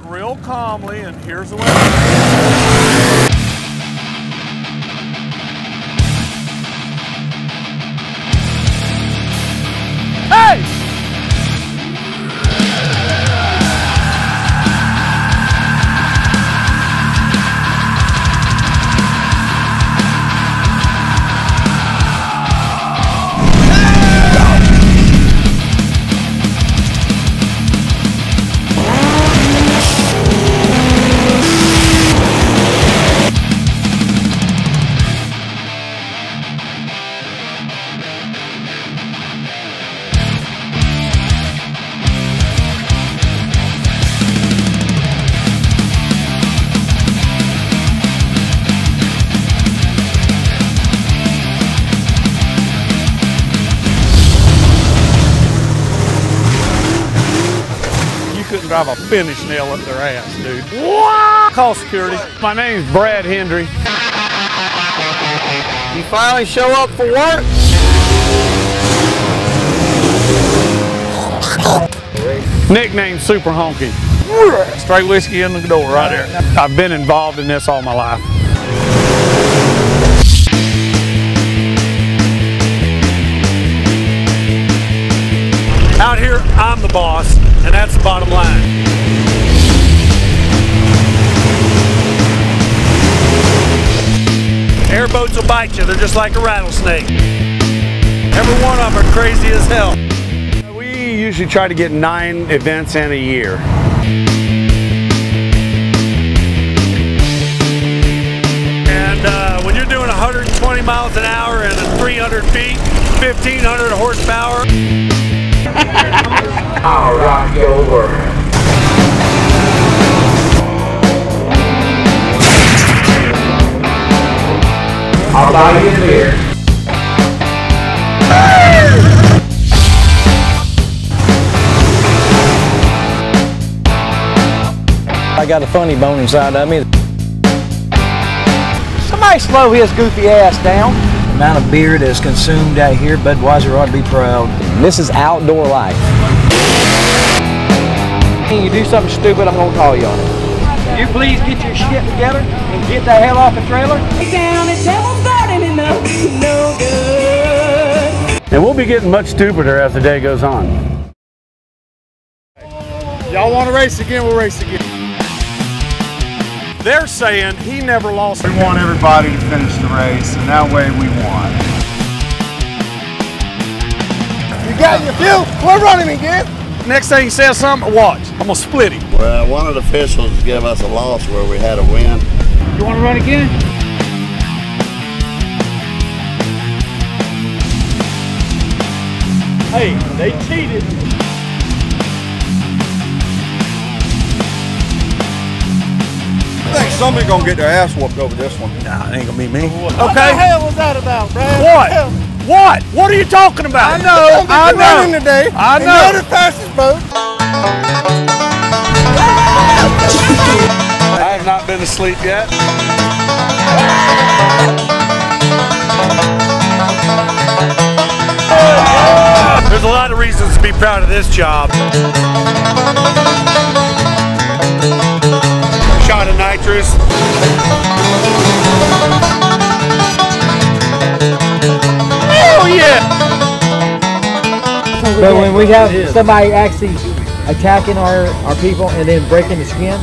real calmly, and here's the way. Hey! Couldn't drive a finish nail up their ass, dude. What? Call security. My name's Brad Hendry. You finally show up for work? Nickname Super Honky. Straight whiskey in the door right there. I've been involved in this all my life. Out here, I'm the boss, and that's the bottom line. Airboats will bite you. They're just like a rattlesnake. Every one of them are crazy as hell. We usually try to get 9 events in a year. And when you're doing 120 miles an hour and 300 feet, 1,500 horsepower, I'll rock your world. I'll buy you a beer. I got a funny bone inside of me. Somebody slow his goofy ass down. The amount of beer that's consumed out here, Budweiser ought to be proud. This is outdoor life. When you do something stupid, I'm going to call you on it. You please get your shit together and get the hell off the trailer. Down at Devil's Garden and no good. and we'll be getting much stupider as the day goes on. Y'all want to race again? We'll race again. They're saying he never lost. We want everybody to finish the race, and that way we won. You got your fuel? We're running again. Next thing he says something, watch. I'm gonna split him. Well, one of the officials gave us a loss where we had a win. You want to run again? Hey, they cheated. I think somebody's gonna get their ass whooped over this one. Nah, it ain't gonna be me. What the hell was that about, Brad? What? What? What are you talking about? I know. I know. Running today. I know. And you're the fastest boat. I have not been asleep yet. There's a lot of reasons to be proud of this job. Shot of nitrous. Oh yeah! But when we have somebody actually attacking our people and then breaking the skin,